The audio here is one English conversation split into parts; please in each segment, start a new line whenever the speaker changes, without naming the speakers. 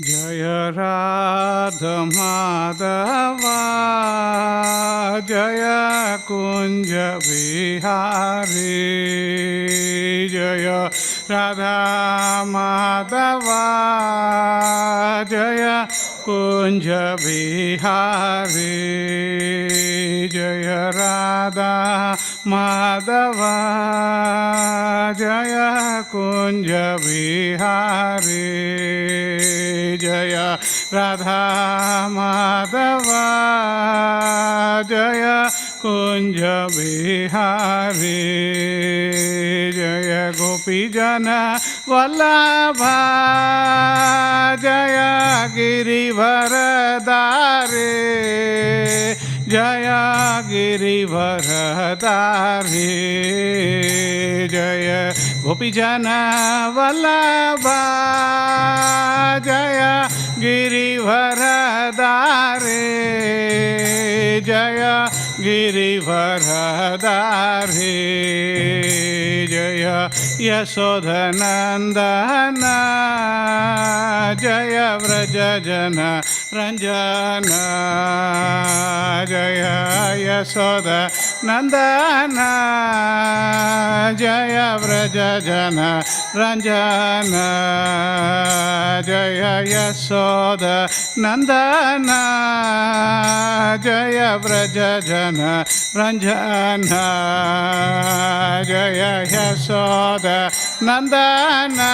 Jaya Radha Madhava Jaya Kunja Vihari Jaya Radha Madhava Jaya Kunja Vihari Jaya Radha Madhava Jaya Kunja Vihari Jaya Radha Madhava Jaya Kunja Vihari Jaya Gopijana Vallabha Jaya Girivaradare Jaya Girivaradare Jaya Gopijana Vallabha Jaya Girivaradare Jaya Girivaradare Jaya Yasodhanandana Jaya Vrajajana Ranjana Jaya Yasodhanandana Jaya Vrajajana Ranjana Jaya Yasodhanandana Jaya Vrajajana Ranjana Jaya Yasodhanandana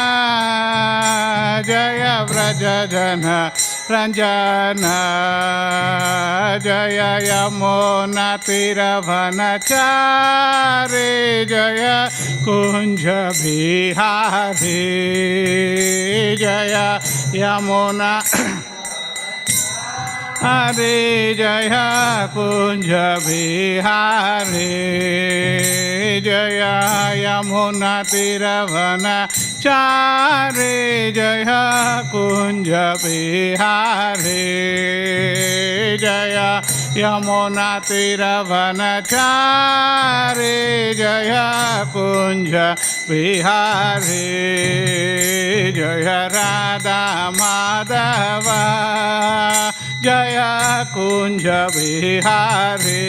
Jaya Vrajajana Ranjana Jaya Yamuna Tiravanachari Jaya Kunja Vihari Jaya Yamuna Hare Jaya Kunja Vihari Jaya Yamuna Tiravanachari Jaya Kunja Vihari Jaya Yamuna Tiravanachari Jaya Kunja Vihari Jaya Radha Madhava Jaya Kunja Vihari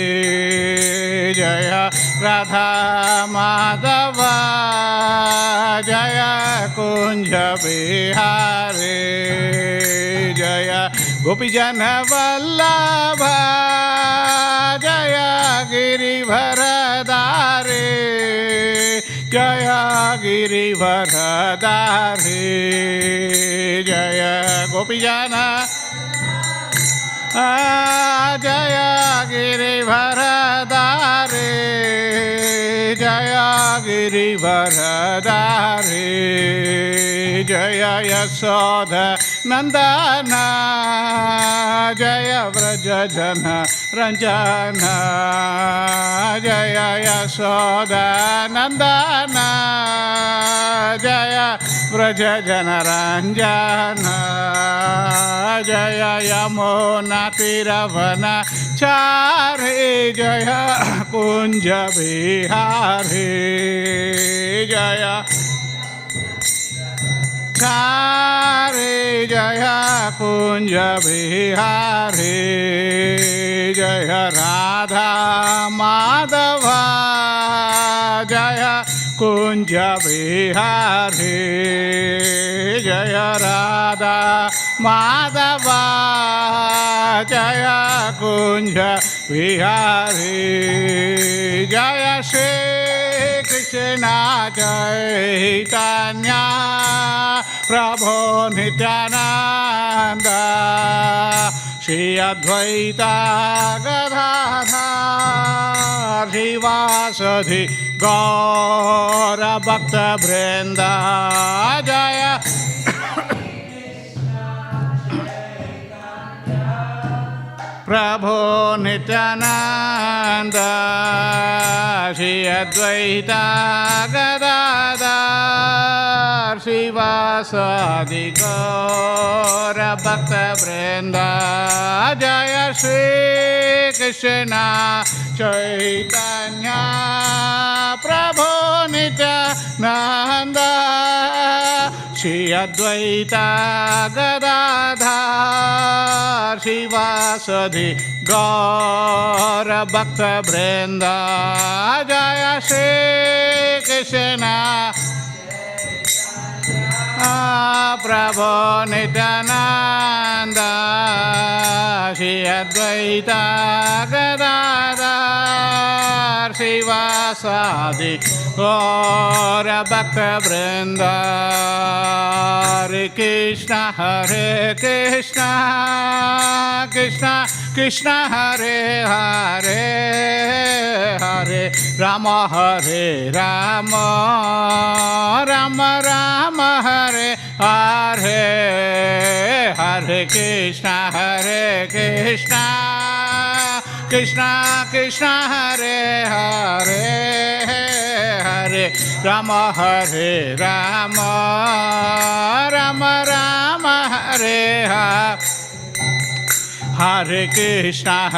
Jaya Radha Madhava Jaya Kunja Vihari Jaya Gopijana Vallabha Jaya Girivaradare Jaya Girivaradare Jaya Gopijana Jaya Girivaradare Jaya Girivaradare Jaya Yasoda Nandana Jaya Vrajajana Ranjana Jaya Yasoda Nandana Jaya Vrajajana Ranjana Jaya Yamuna Tiravanachari Jaya Kunja Vihari Jaya Chari Jaya Kunja Vihari Jaya Radha Madhava Jaya Kunja Vihari Jaya Radha Madhava Jaya Kunja Vihari Jaya Shri Krishna Chaitanya Prabhu Nityananda Shri Advaita Gadadhar Srivasadi Gaura Bhakta Vrinda Jaya Prabhu Nityananda Shri Advaita Gadadhar Srivasadi Gaura Bhakta Vrinda Jaya Shri Krishna Chaitanya Prabhu Nityananda Shri Advaita Gadadhar Shivasadi Gaura Bhakta Vrinda Jaya Shri Krishna Prabhu Nityananda Shri Advaita Gadadhar Shivasadi Gaura Bhakta Vrinda Hare Krishna Krishna Krishna Hare Hare Hare Rama Hare Rama Rama Rama Hare Hare Hare Krishna Krishna Krishna Hare Hare Hare Rama Hare Rama Rama Rama Hare Hare Hare Krishna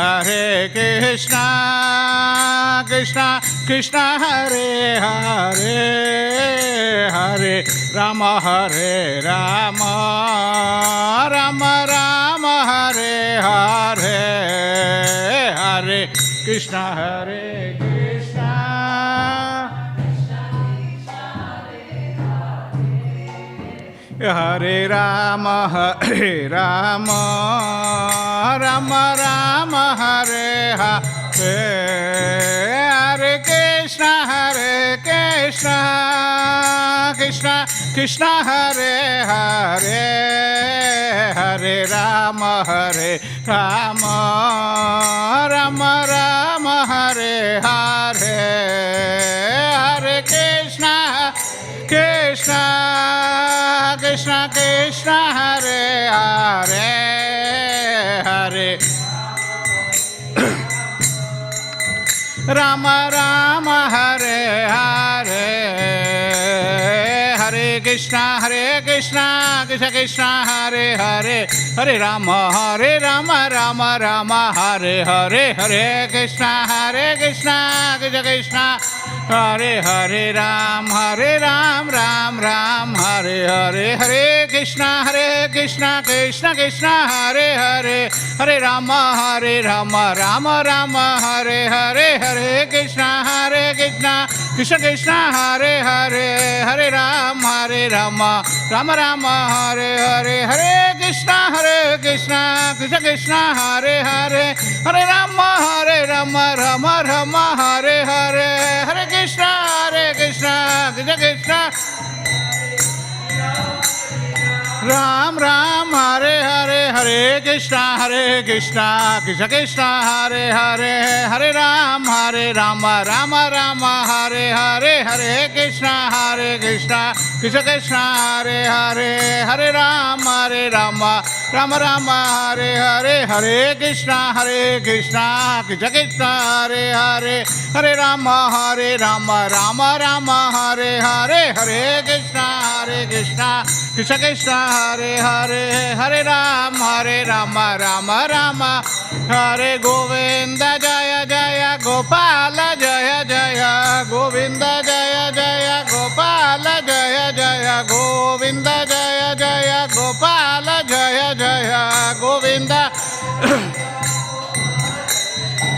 Krishna Krishna Hare Hare Hare Rama Hare Rama Rama Rama Hare Hare Hare Krishna Hare Rama Rama Rama Rama Hare Hare Hare Krishna Krishna Krishna Hare Hare Hare Rama Rama Rama Rama Hare Hare Hare Krishna Krishna Krishna Hare Hare Hare Rama Rama Hare Hare Hare Krishna Krishna Krishna Hare Hare Hare Rama Rama Rama Hare Hare Hare Krishna Krishna Krishna Hare Hare Ram Ram Hare Hare Hare Krishna Krishna Krishna Hare Hare Hare Rama Rama Hare Hare Hare Krishna Krishna Krishna Hare Hare Hare Ram Rama Rama Hare Hare Hare Krishna Krishna Krishna Hare Hare Hare Rama Rama Hare Hare Hare Krishna Krishna Ram Hare Hare Hare Krishna Krishna Krishna Hare Hare Hare Rama Rama Hare Hare Hare Krishna Krishna Krishna Hare Hare Hare Rama Rama Hare Hare Hare Krishna Krishna Krishna Hare Hare Hare Rama Rama Hare Hare Hare Krishna Krishna Krishna Hare Hare Hare Rama Rama Hare Govinda Jaya Jaya Gopala Jaya Jaya Govinda Jaya Jaya Gopala Jaya Jaya Govinda Jaya Jaya Gopala Jaya Jaya Govinda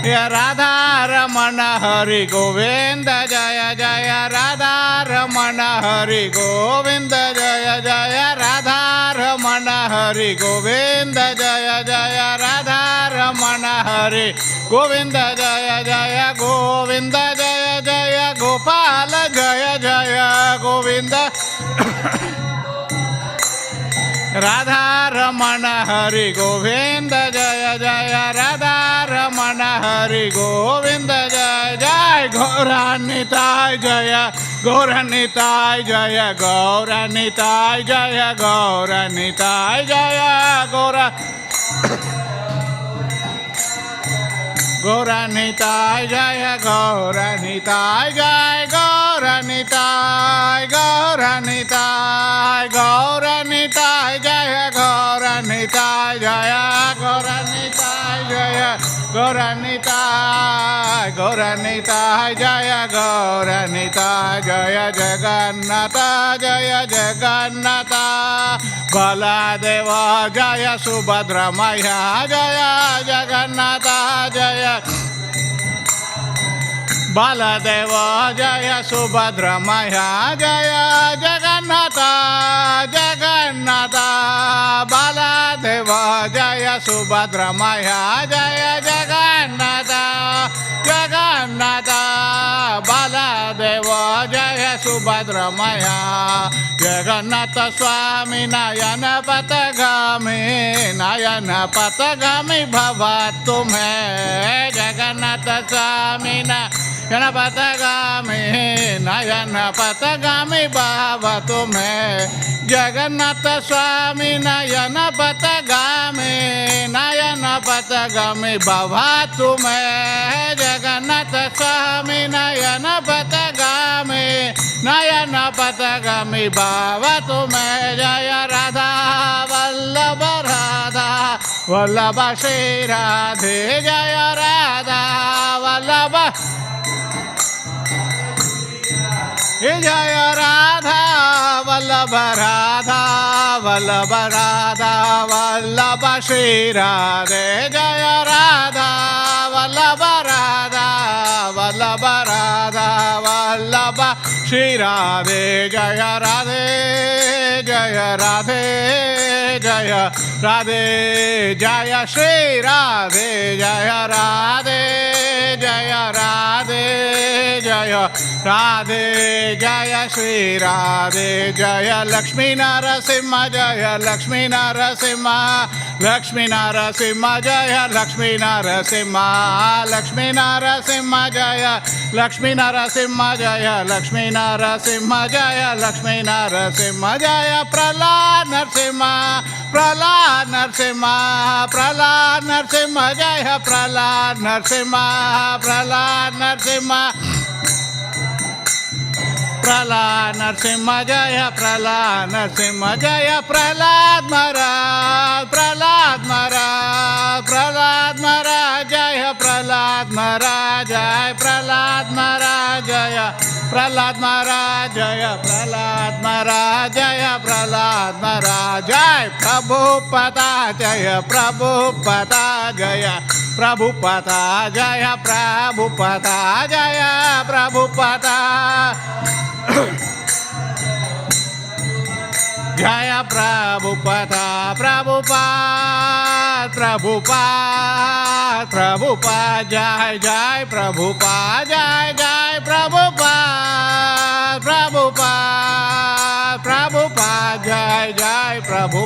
Ya Radha Ramana Hari Govinda Jaya Jaya Radha Ramana Hari Govinda Jaya Jaya Radha Ramana Hari Govinda Jaya Jaya Radha Ramana Hari Govinda Jaya Jaya Govinda Jaya Jaya Gopala Jaya Jaya Govinda Radha Ramana Hari Govinda Jaya Jaya Radha Ramana Hari Govinda Jaya Jaya Gauranitai Jaya Gauranitai Jaya Gauranitai Jaya Gauranitai Jaya Gauranitai Jaya Gauranitai Jaya Gauranitai Gauranitai Gauranitai Jaya Gauranitai Jaya Gauranitai Jaya Gauranitai Gauranitai Jaya Gauranitai Jaya Jagannatha जय जगन्नाथ बलदेव जय सुभद्रमया जय जगन्नाथ जय बलदेव जय सुभद्रमया जय जगन्नाथ जगन्नाथ बलदेव जय सुभद्रमया जय जगन्नाथ जगन्नाथ बलदेव जय सुभद्रमया जगन्नाथ स्वामी नयन पथगामी भवतु तुम्हें जगन्नाथ स्वामी नयन पथगामी भवतु तुम्हें जगन्नाथ स्वामी नयन पथगामी भवतु तुम्हें जगन्नाथ स्वामी नयन पथगामी भवतु तुम्हें जय राधा वल्लभ श्री राधे जय राधा वल्लभ जय राधा वल्लभ वल्लभ श्री राधे जय राधा वल्लभ वल्लभ श्री राधे जय राधे जय राधे जय राधे जय श्री राधे जय राधे जय राधे जय राधे जय श्री राधे जय लक्ष्मी नरसिंह जय लक्ष्मी नरसिंह लक्ष्मी नरसिंह जय लक्ष्मी नरसिंह लक्ष्मी नरसिंह जय लक्ष्मी नरसिंह जय लक्ष्मी नरसिंह जय लक्ष्मी नरसिंह जय प्रहलाद नरसिंह प्रहलाद नरसिंह प्रहलाद नरसिंह जय प्रहलाद नरसिंह प्रहलाद नरसिंह प्रहलाद नरसिंह जय प्रहलाद नरसिंह जय प्रहलाद महाराज प्रहलाद महाराज प्रहलाद महाराज जय प्रहलाद महाराज जय प्रहलाद महाराज जय प्रहलाद महाराज जय प्रहलाद महाराज जय प्रहलाद महाराज जय प्रभुपदा जय प्रभुपदा जय प्रभुपदा जय प्रभुपदा जय प्रभुपदा जय प्रभुपदा प्रभुपाद प्रभुपाद प्रभुपाद जय जय प्रभुपाद जय जय प्रभुपाद प्रभुपाद प्रभुपाद जय जय प्रभु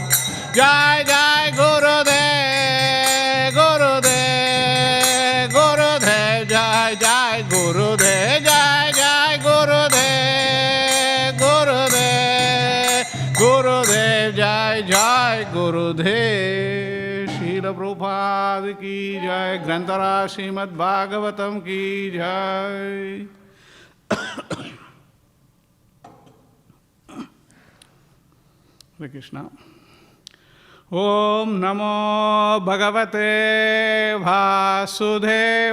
जय जय गुरुदेव गुरुदेव गुरुदेव जय जय गुरुदेव जय जय गुरुदेव गुरुदेव गुरुदेव जय जय गुरुदेव। श्रील प्रभुपाद की जय। ग्रंथराज श्रीमद् भागवतम की जय। हरे कृष्णा। ओम नमो भगवते वासुदेवाय।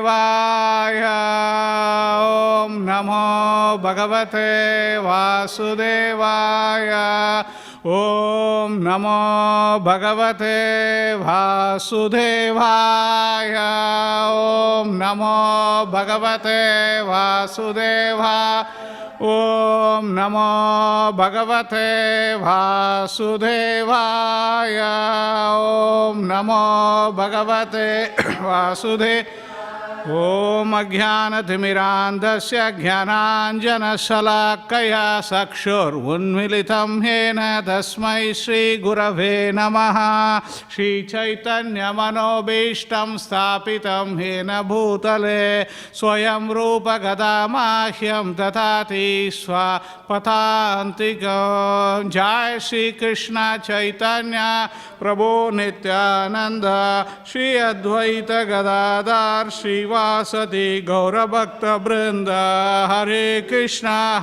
ओम नमो भगवते वासुदेवाय। ओम नमो भगवते वासुदेवाय। ओम नमो भगवते वासुदेवाय। ओम नमो भगवते वासुदेवाय। ओम नमो भगवते वासुदेव। ओम अज्ञानतिमिरान्धस्य ज्ञानाञ्जनशलाकया चक्षुरुन्मीलितं येन तस्मै श्रीगुरवे नमः। श्रीचैतन्यमनोभीष्टं स्थापितं येन भूतले स्वयं रूपगदा माह्यं ददाति स्वपदान्तिकं। जय श्री कृष्ण चैतन्य प्रभु Nityanand Shri Advaita Gadadhar Shri Srivasati Gaura Bhakta Brinda. Hare Krishna,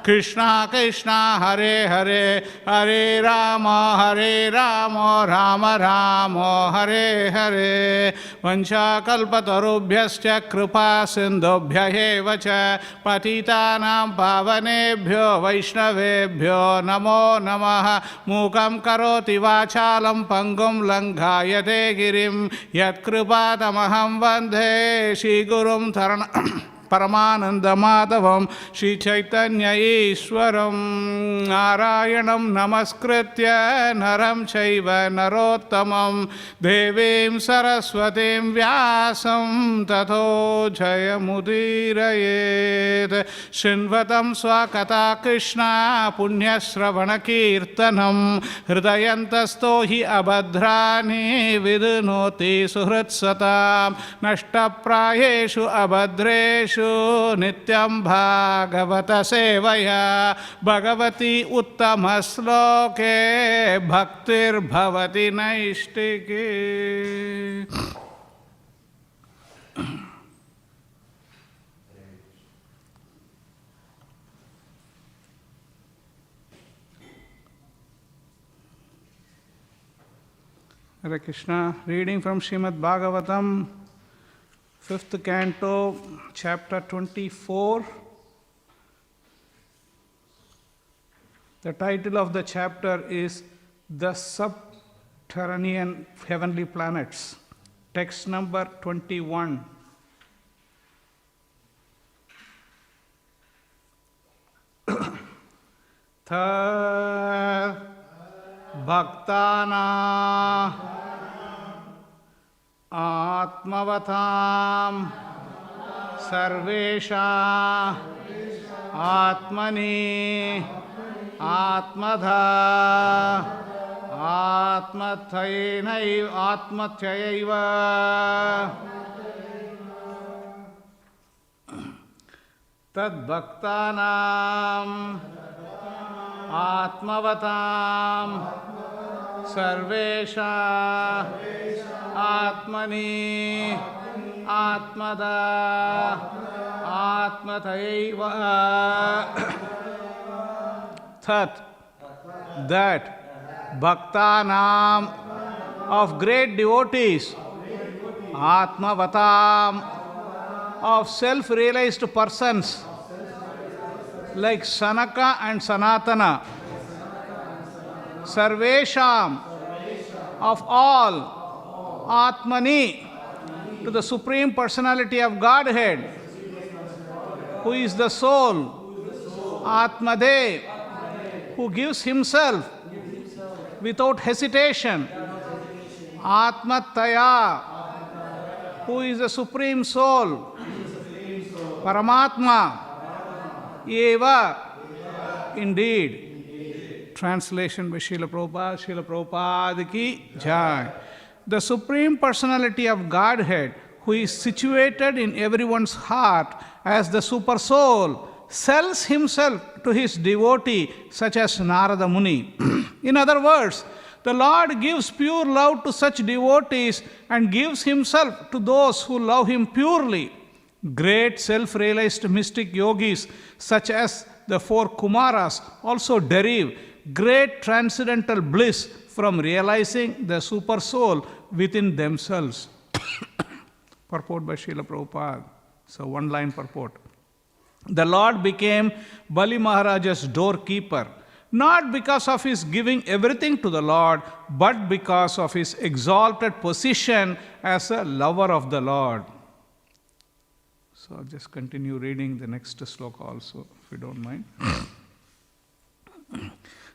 Krishna Krishna, Hare Hare, Hare Rama, Rama Rama, Hare Hare. Vancha kalpatarubhyascha kripa sindhubhya eva cha patitanam pavanebhyo vaishnavebhyo namo namaha. Mukam karoti vachalam pangum langhayate girim yat kripatamaham vandhe Shri Gurum Tarana Paramananda Madhavam Shri Chaitanya Ishwaram Narayanam Namaskritya Naram Chaiva Narottamam Devim Saraswatim Vyasam Tato Jayamudirayet Shinvatam Swakata Krishna Punyasravana Kirtanam Hridayantasto hi abhadrani vidunoti suhritsatam Nashtaprayeshu abhadreshu Nityam Bhagavata Sevaya Bhagavati Uttama Sloke Bhaktir Bhavati Naishtike. Hare Krishna. Reading from Śrīmad Bhāgavatam, 5th Canto, Chapter 24. The title of the chapter is The Subterranean Heavenly Planets. Text number 21. Tha Bhaktana Atmavatam Sarvesha Atmani Atmadha Atmatyaiva Tad Bhaktanam Atmavatam Sarvesha Atmani Atmada Atmataiva Tat, that Bhaktanam of great devotees, Atmavatam of self-realized persons like Sanaka and Sanatana, Sarvesham of all, Atmani to the Supreme Personality of Godhead, who is the soul, Atmadev, who gives himself without hesitation, Atmataya, who is the Supreme Soul, Paramatma, Eva, indeed. Translation by Srila Prabhupada ki Jai. The Supreme Personality of Godhead, who is situated in everyone's heart as the Super Soul, sells himself to his devotee, such as Narada Muni. In other words, the Lord gives pure love to such devotees and gives himself to those who love him purely. Great self-realized mystic yogis, such as the four Kumaras, also derive great transcendental bliss from realizing the Super Soul within themselves. Purport by Srila Prabhupada. So, one-line purport. The Lord became Bali Maharaja's doorkeeper, not because of his giving everything to the Lord, but because of his exalted position as a lover of the Lord. So I'll just continue reading the next sloka also, if you don't mind.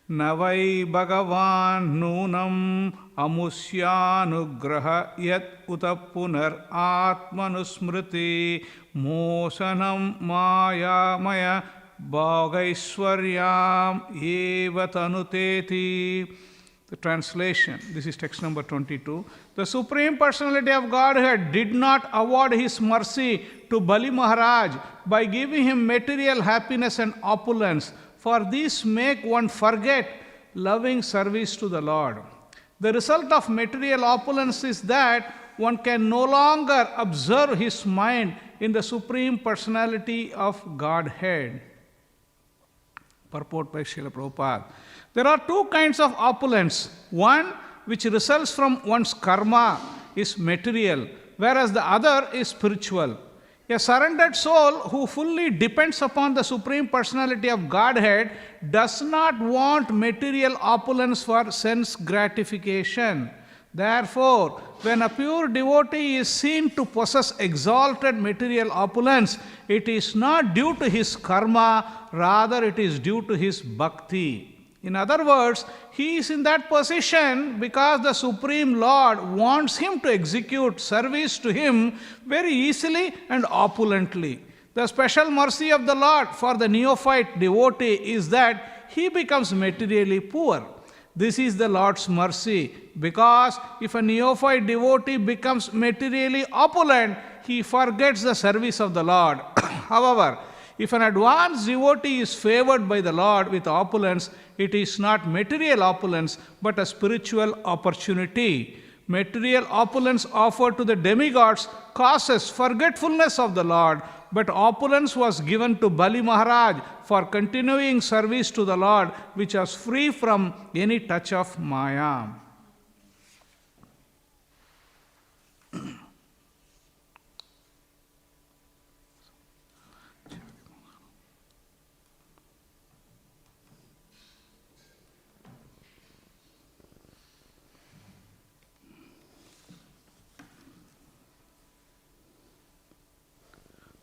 Navai Bhagavan Nunam Amusyanugraha Yat Utapunar Atmanusmriti Mosanam Maya Maya Bhagaiswaryam Eva Tanuteti. The translation, this is text number 22. The Supreme Personality of Godhead did not award his mercy to Bali Maharaj by giving him material happiness and opulence, for these make one forget loving service to the Lord. The result of material opulence is that one can no longer observe his mind in the Supreme Personality of Godhead. Purport by Srila Prabhupada. There are two kinds of opulence. One, which results from one's karma, is material, whereas the other is spiritual. A surrendered soul who fully depends upon the Supreme Personality of Godhead does not want material opulence for sense gratification. Therefore, when a pure devotee is seen to possess exalted material opulence, it is not due to his karma, rather it is due to his bhakti. In other words, he is in that position because the Supreme Lord wants him to execute service to him very easily and opulently. The special mercy of the Lord for the neophyte devotee is that he becomes materially poor. This is the Lord's mercy, because if a neophyte devotee becomes materially opulent, he forgets the service of the Lord. However, if an advanced devotee is favored by the Lord with opulence, it is not material opulence, but a spiritual opportunity. Material opulence offered to the demigods causes forgetfulness of the Lord, but opulence was given to Bali Maharaj for continuing service to the Lord, which was free from any touch of Maya.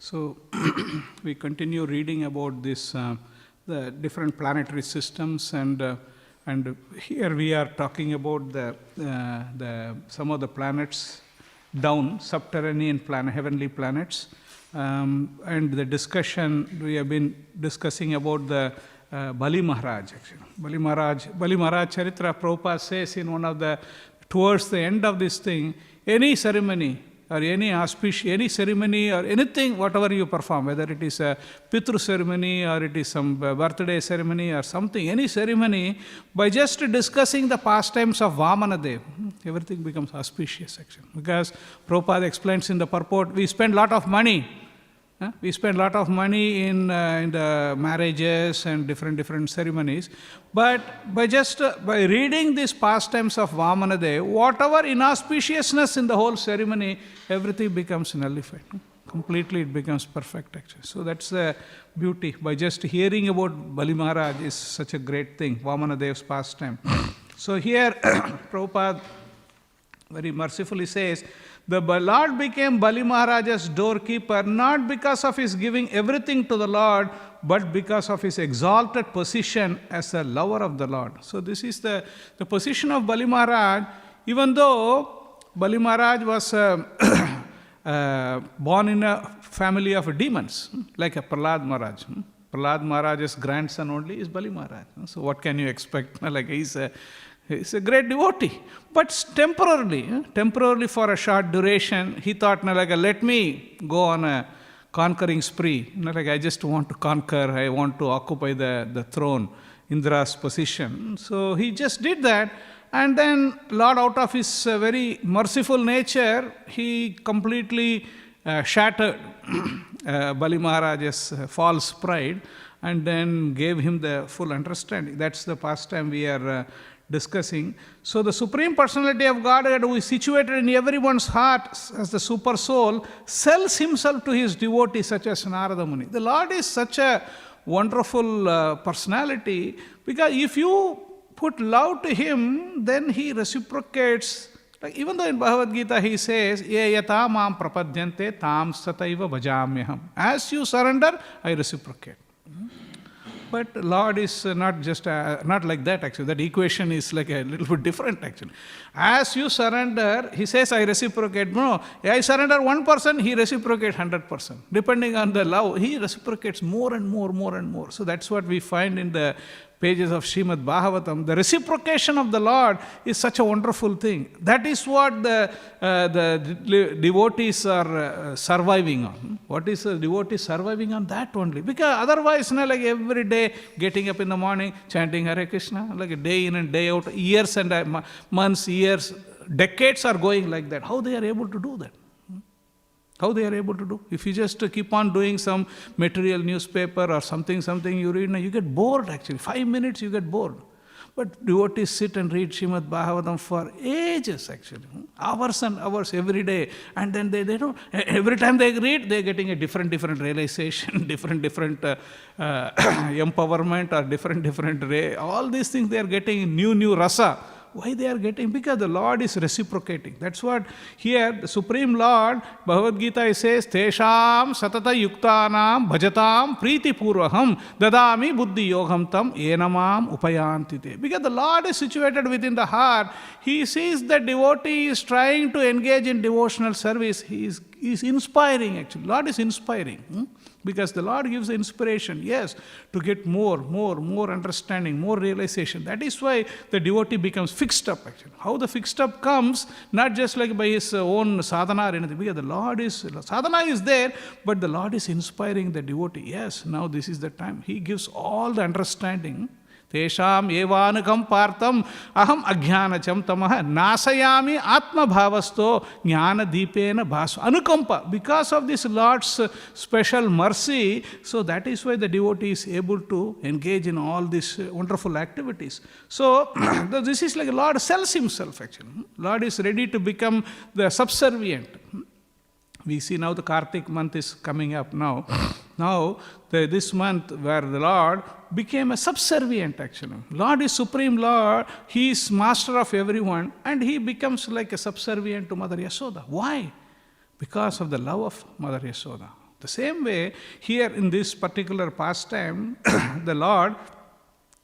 So, we continue reading about this, the different planetary systems, and here we are talking about some of the planets down, subterranean heavenly planets, and the discussion, we have been discussing about the Bali Maharaj, actually. Bali Maharaj Charitra, Prabhupada says in one of the, towards the end of this thing, any ceremony, or any auspicious, any ceremony or anything, whatever you perform, whether it is a Pitru ceremony or it is some birthday ceremony or something, any ceremony, by just discussing the pastimes of Vamanadev, everything becomes auspicious actually. Because Prabhupada explains in the purport, we spend a lot of money. We spend a lot of money in the marriages and different ceremonies, but by reading these pastimes of Vamanadev, whatever inauspiciousness in the whole ceremony, everything becomes nullified. Completely it becomes perfect actually. So that's the beauty. By just hearing about Bali Maharaj is such a great thing, Vamanadev's pastime. So here Prabhupada very mercifully says, the Lord became Bali Maharaj's doorkeeper not because of his giving everything to the Lord, but because of his exalted position as a lover of the Lord. So this is the position of Bali Maharaj, even though Bali Maharaj was born in a family of demons, like a Prahlad Maharaj. Prahlad Maharaj's grandson only is Bali Maharaj. So what can you expect? Like he's a great devotee. But temporarily for a short duration, he thought, like, let me go on a conquering spree. Like, I just want to conquer, I want to occupy the throne, Indra's position. So he just did that. And then Lord, out of his very merciful nature, he completely shattered Bali Maharaj's false pride and then gave him the full understanding. That's the pastime we are discussing. So the Supreme Personality of Godhead, who is situated in everyone's heart as the super soul, sells himself to his devotees such as Narada Muni. The Lord is such a wonderful personality, because if you put love to him, then he reciprocates. Like even though in Bhagavad Gita he says, Ye yata mam prapadyante tam sataiva bhajamyaham. As you surrender, I reciprocate. But Lord is not just not like that actually. That equation is like a little bit different actually. As you surrender, he says, I reciprocate. No, I surrender 1%, he reciprocates 100%. Depending on the love, he reciprocates more and more. So that's what we find in the pages of Śrīmad Bhāgavatam. The reciprocation of the Lord is such a wonderful thing. That is what the devotees are surviving on. What is the devotee surviving on? That only. Because otherwise, like every day, getting up in the morning, chanting Hare Krishna, like a day in and day out, years and months, years, decades are going like that. How they are able to do that? How they are able to do? If you just keep on doing some material newspaper or something you read, you get bored actually. 5 minutes you get bored. But devotees sit and read Śrīmad Bhāgavatam for ages actually. Hours and hours every day. And then they don't, every time they read, they're getting a different realization, different empowerment or different all these things they are getting new rasa. Why they are getting? Because the Lord is reciprocating. That's what here the Supreme Lord, Bhagavad Gita says, Tesham satata yuktanam bhajatam priti purvaham dadami buddhi yogam tam enamam upayantite. Because the Lord is situated within the heart. He sees that devotee is trying to engage in devotional service. He is inspiring actually. Lord is inspiring. Because the Lord gives the inspiration, yes, to get more understanding, more realization. That is why the devotee becomes fixed up actually. How the fixed up comes, not just like by his own sadhana or anything, because the Lord is, sadhana is there, but the Lord is inspiring the devotee. Yes, now this is the time. He gives all the understanding. Tesham evanukam partam aham ajnanacham tamah nasayami atma bhavasto jnana deepena bhasva. Anukampa, because of this Lord's special mercy, so that is why the devotee is able to engage in all these wonderful activities. So this is like Lord sells himself actually. Lord is ready to become the subservient. We see now the Kartik month is coming up now. Now, this month where the Lord became a subservient actually. Lord is Supreme Lord, He is master of everyone, and He becomes like a subservient to Mother Yashoda. Why? Because of the love of Mother Yashoda. The same way, here in this particular pastime, the Lord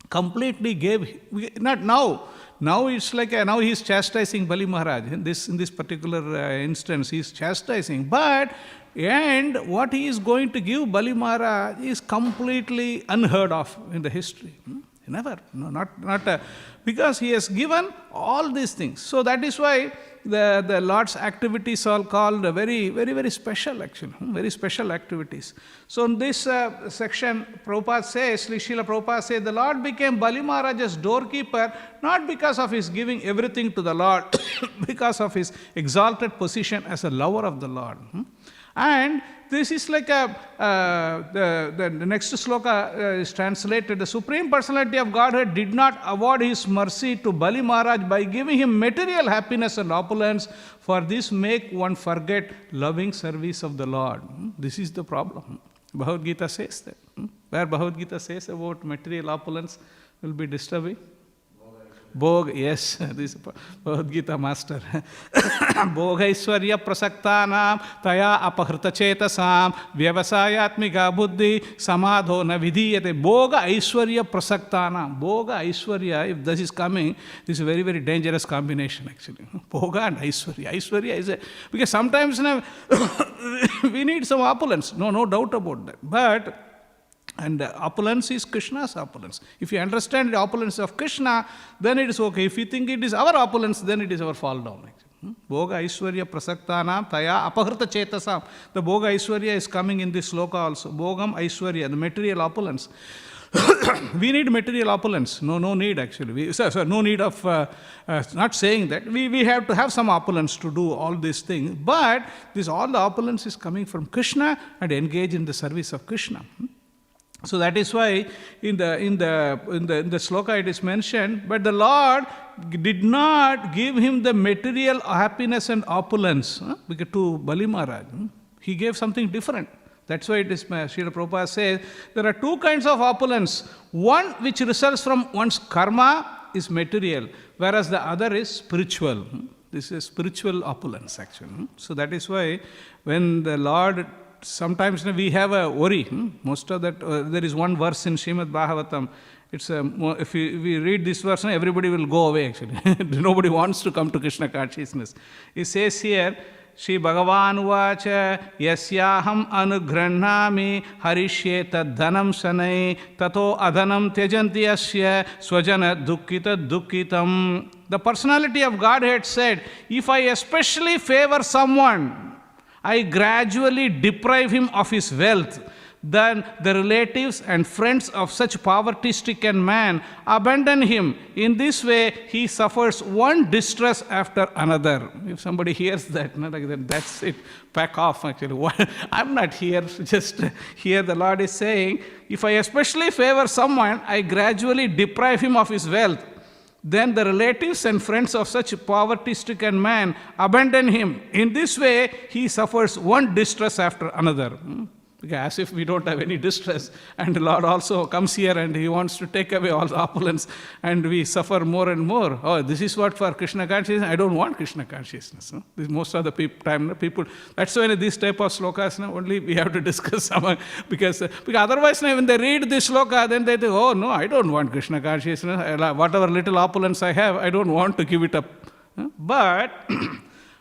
completely gave, not now. Now it's like, now he is chastising Bali Maharaj. In this particular instance, he is chastising. But, and what he is going to give Bali Maharaj is completely unheard of in the history. Never. No, not because he has given all these things. So that is why the Lord's activities are called very special actually. Very special activities. So in this section, Prabhupada says, Srila Prabhupada says, the Lord became Bali Maharaj's doorkeeper not because of his giving everything to the Lord, because of his exalted position as a lover of the Lord. And this is like the next sloka is translated. The Supreme Personality of Godhead did not award His mercy to Bali Maharaj by giving him material happiness and opulence. For this make one forget loving service of the Lord. This is the problem. Bhagavad Gita says that. Where Bhagavad Gita says about material opulence will be disturbing. Bhog, yes, this is Bhagavad Gita master. Bhoga Aishwarya Prasaktanam Taya Apahrita Chetasam Vyavasayatmika Buddhi Samadho Na Vidhiyate. Bhoga Aishwarya Prasaktanam. Bhoga Aishwarya, if this is coming, this is a very dangerous combination actually. Bhoga and Aishwarya. Aishwarya is because sometimes we need some opulence, no doubt about that. And opulence is Krishna's opulence. If you understand the opulence of Krishna, then it is okay. If you think it is our opulence, then it is our fall down. Bhoga Aishwarya Prasaktanam Taya Apahrita Chetasam. The Bhoga Aishwarya is coming in this sloka also. Bhogam Aishwarya, the material opulence. We need material opulence. No need actually. No need of, not saying that. We have to have some opulence to do all these things. But all the opulence is coming from Krishna and engage in the service of Krishna. So that is why in the sloka it is mentioned, but the Lord did not give him the material happiness and opulence to Bali Maharaj. He gave something different. That's why it is, Srila Prabhupada says, there are two kinds of opulence. One which results from one's karma is material, whereas the other is spiritual. This is spiritual opulence actually. So that is why when the Lord, sometimes we have a worry. Most of that, there is one verse in Śrīmad Bhāgavatam. It's if we read this verse, everybody will go away actually. Nobody wants to come to Krishna consciousness. It says here, Shri Bhagavan Vacha Yasyaham Anugrannami Harishye Tadhanam Sanai Tato Adhanam Tyajanti Asya Swajana Dukkita Dukkitam. The personality of Godhead said, if I especially favor someone, I gradually deprive him of his wealth. then the relatives and friends of such poverty-stricken man abandon him. In this way, he suffers one distress after another. If somebody hears that, like that, that's it. Pack off, actually. I'm not here, just here the Lord is saying, if I especially favor someone, I gradually deprive him of his wealth. Then the relatives and friends of such poverty-stricken man abandon him. In this way, he suffers one distress after another. As if we don't have any distress. And the Lord also comes here and He wants to take away all the opulence and we suffer more and more. Oh, this is what for Krishna consciousness? I don't want Krishna consciousness. No? This most of the time, people, that's why this type of slokas, only we have to discuss some, because otherwise when they read this sloka, then they think, oh no, I don't want Krishna consciousness. Whatever little opulence I have, I don't want to give it up.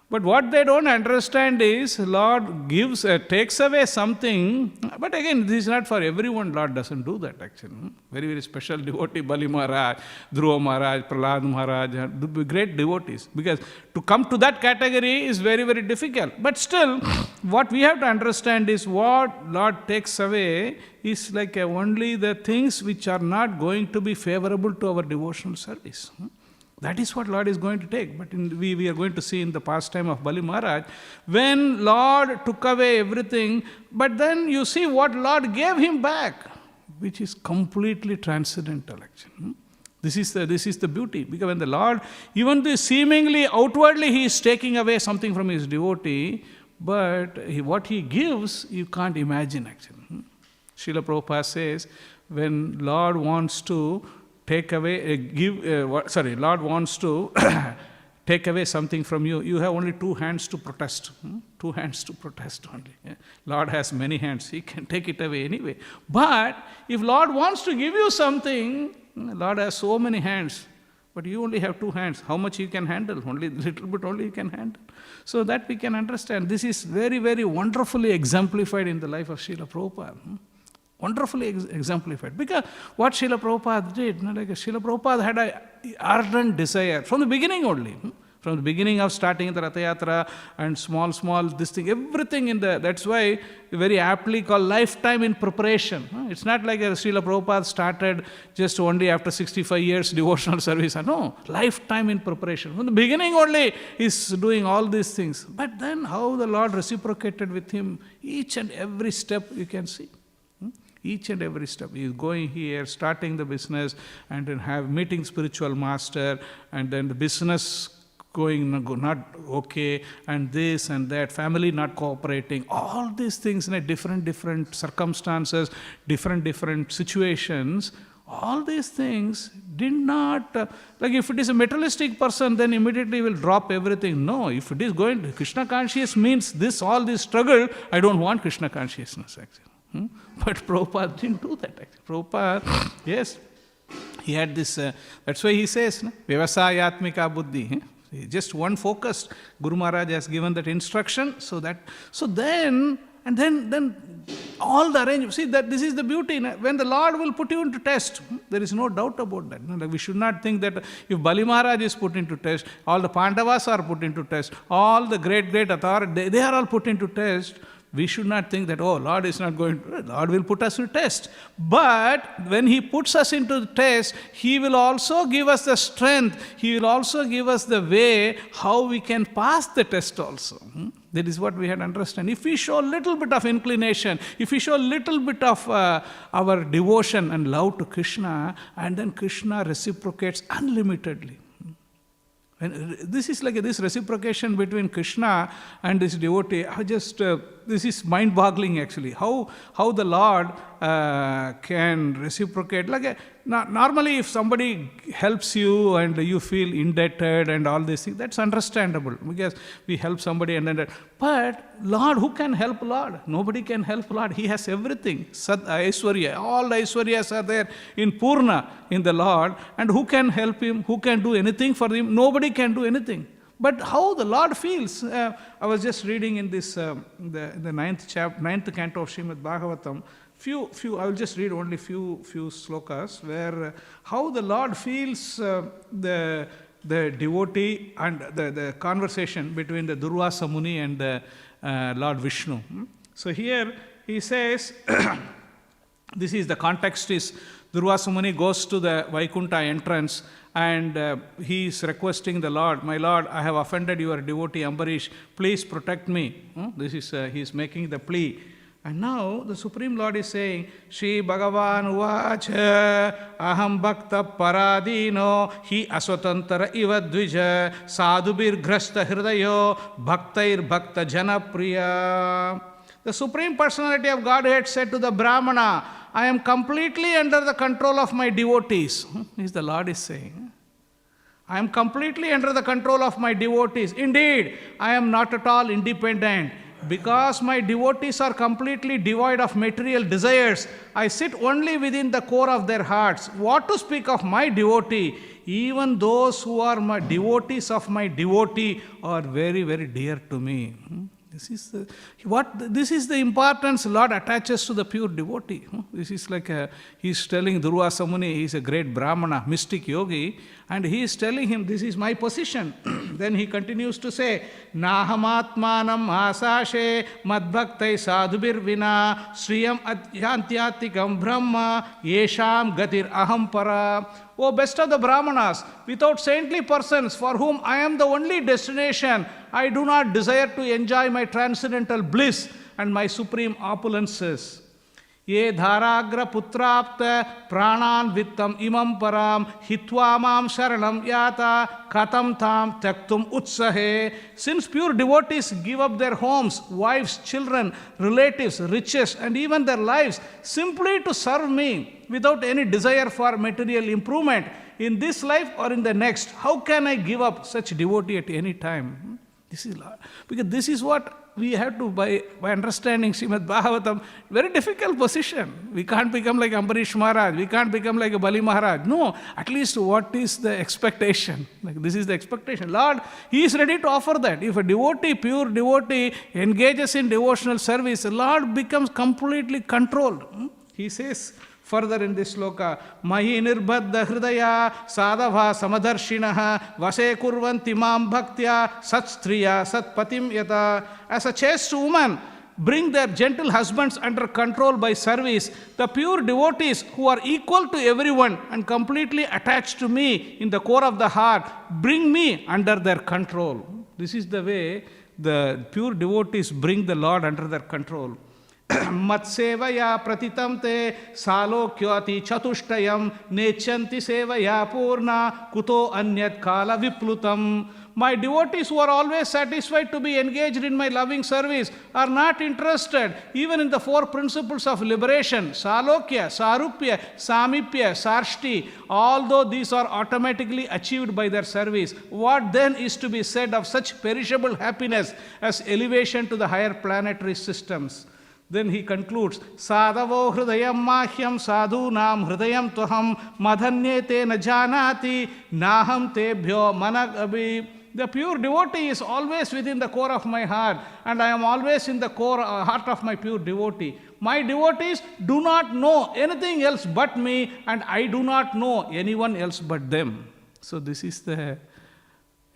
But what they don't understand is, Lord takes away something, but again, this is not for everyone. Lord doesn't do that actually. Very, very special devotee, Bali Maharaj, Dhruva Maharaj, Prahlad Maharaj, great devotees. Because to come to that category is very, very difficult. But still, what we have to understand is what Lord takes away is like only the things which are not going to be favorable to our devotional service. That is what Lord is going to take. But we are going to see in the pastime of Bali Maharaj, when Lord took away everything, but then you see what Lord gave him back, which is completely transcendental actually. This is the beauty. Because when the Lord, even though seemingly outwardly He is taking away something from His devotee, but what He gives, you can't imagine actually. Srila Prabhupada says, when Lord wants to take away, Lord wants to take away something from you, you have only two hands to protest. 2 hands to protest only. Lord has many hands, He can take it away anyway. But if Lord wants to give you something, Lord has so many hands, but you only have 2 hands. How much you can handle? Only little bit only you can handle. So that we can understand. This is very, very wonderfully exemplified in the life of Srila Prabhupada. Wonderfully exemplified. Because what Srila Prabhupada did, Srila Prabhupada had an ardent desire from the beginning only. From the beginning of starting the Ratha Yatra and small, this thing, everything in the, that's why very aptly called lifetime in preparation. It's not like Srila Prabhupada started just only after 65 years devotional service. No, lifetime in preparation. From the beginning only he's doing all these things. But then how the Lord reciprocated with him, each and every step you can see. Each and every step. He is going here, starting the business, and then meeting spiritual master, and then the business going not okay, and this and that, family not cooperating, all these things in a different circumstances, different situations. All these things did not, like if it is a materialistic person, then immediately will drop everything. No, if it is going to Krishna consciousness means all this struggle, I don't want Krishna consciousness actually. But Prabhupada didn't do that actually. Prabhupada, yes, he had this, that's why he says, Vyavasayatmika buddhi. Just one focus. Guru Maharaj has given that instruction, so then all the arrangements. See, that this is the beauty. When the Lord will put you into test, there is no doubt about that. We should not think that if Bali Maharaj is put into test, all the Pandavas are put into test, all the great authorities, they are all put into test. We should not think that, oh, Lord is not going to, Lord will put us to test. But when He puts us into the test, He will also give us the strength. He will also give us the way how we can pass the test also. That is what we had to understand. If we show a little bit of inclination, if we show a little bit of our devotion and love to Krishna, and then Krishna reciprocates unlimitedly. And this is like this reciprocation between Krishna and this devotee. This is mind-boggling actually. How the Lord can reciprocate. Normally, if somebody helps you and you feel indebted and all these things, that's understandable because we help somebody and then. But Lord, who can help Lord? Nobody can help Lord. He has everything. Sad Aishwarya, all the Aishwaryas are there in Purna in the Lord. And who can help him? Who can do anything for him? Nobody can do anything. But how the Lord feels, I was just reading in this the ninth canto of Śrīmad Bhāgavatam. I will just read only few slokas where how the Lord feels the devotee and the conversation between the Durvasa Muni and the Lord Vishnu. So here he says, this is the context is, Durvasa Muni goes to the Vaikuntha entrance and he is requesting the Lord, my Lord, I have offended your devotee Ambarish, please protect me. This is, he is making the plea. And now the Supreme Lord is saying, Shri Bhagavan Uvacha Aham Bhakta Paradino Hi Aswatantara Iva Dvija Sadhubir Grasta Hridayo Bhaktair Bhakta Janapriya. The Supreme Personality of Godhead said to the Brahmana, I am completely under the control of my devotees. The Lord is saying, I am completely under the control of my devotees. Indeed, I am not at all independent. Because my devotees are completely devoid of material desires, I sit only within the core of their hearts. What to speak of my devotee? Even those who are my devotees of my devotee are very, very dear to me. This is the importance Lord attaches to the pure devotee. This is like he is telling Durvasa Muni, he is a great Brahmana, mystic yogi, and he is telling him, this is my position. Then he continues to say, Nahamatmanam asashe madbhaktai sadhubir vina sriyam adhyantyatikam brahma yesham gatir aham para. O best of the Brahmanas, without saintly persons for whom I am the only destination, I do not desire to enjoy my transcendental bliss and my supreme opulences. Ye dharagra putrapta pranan vittam imam param hitva mam sharanam yata katam tam taktum utsahe. Since pure devotees give up their homes, wives, children, relatives, riches, and even their lives simply to serve me without any desire for material improvement in this life or in the next, how can I give up such devotee at any time? This is because this is what we have to, by understanding Śrīmad Bhāgavatam, very difficult position. We can't become like Ambarish Maharaj. We can't become like a Bali Maharaj. No, at least what is the expectation? Like this is the expectation. Lord, He is ready to offer that. If a devotee, pure devotee, engages in devotional service, Lord becomes completely controlled. He says further in this sloka, Mahi nirbadda hridaya sadava samadarshinaha vase kurvanti mam bhaktya satstriya satpatim yata. As a chaste woman bring their gentle husbands under control by service, the pure devotees who are equal to everyone and completely attached to me in the core of the heart, bring me under their control. This is the way the pure devotees bring the Lord under their control. Matsevaya pratitam te salokyati chatushtayam nechanti sevaya purna kuto anyat kala viplutam. My devotees who are always satisfied to be engaged in my loving service are not interested even in the four principles of liberation, salokya, sarupya, samipya, sarshti, although these are automatically achieved by their service. What then is to be said of such perishable happiness as elevation to the higher planetary systems? Then he concludes, Sadhavo hridayam mahyam sadhunam hridayam tuham madhanyete na janati naham tebhyo managabi. The pure devotee is always within the core of my heart, and I am always in the core heart of my pure devotee. My devotees do not know anything else but me, and I do not know anyone else but them. So this is the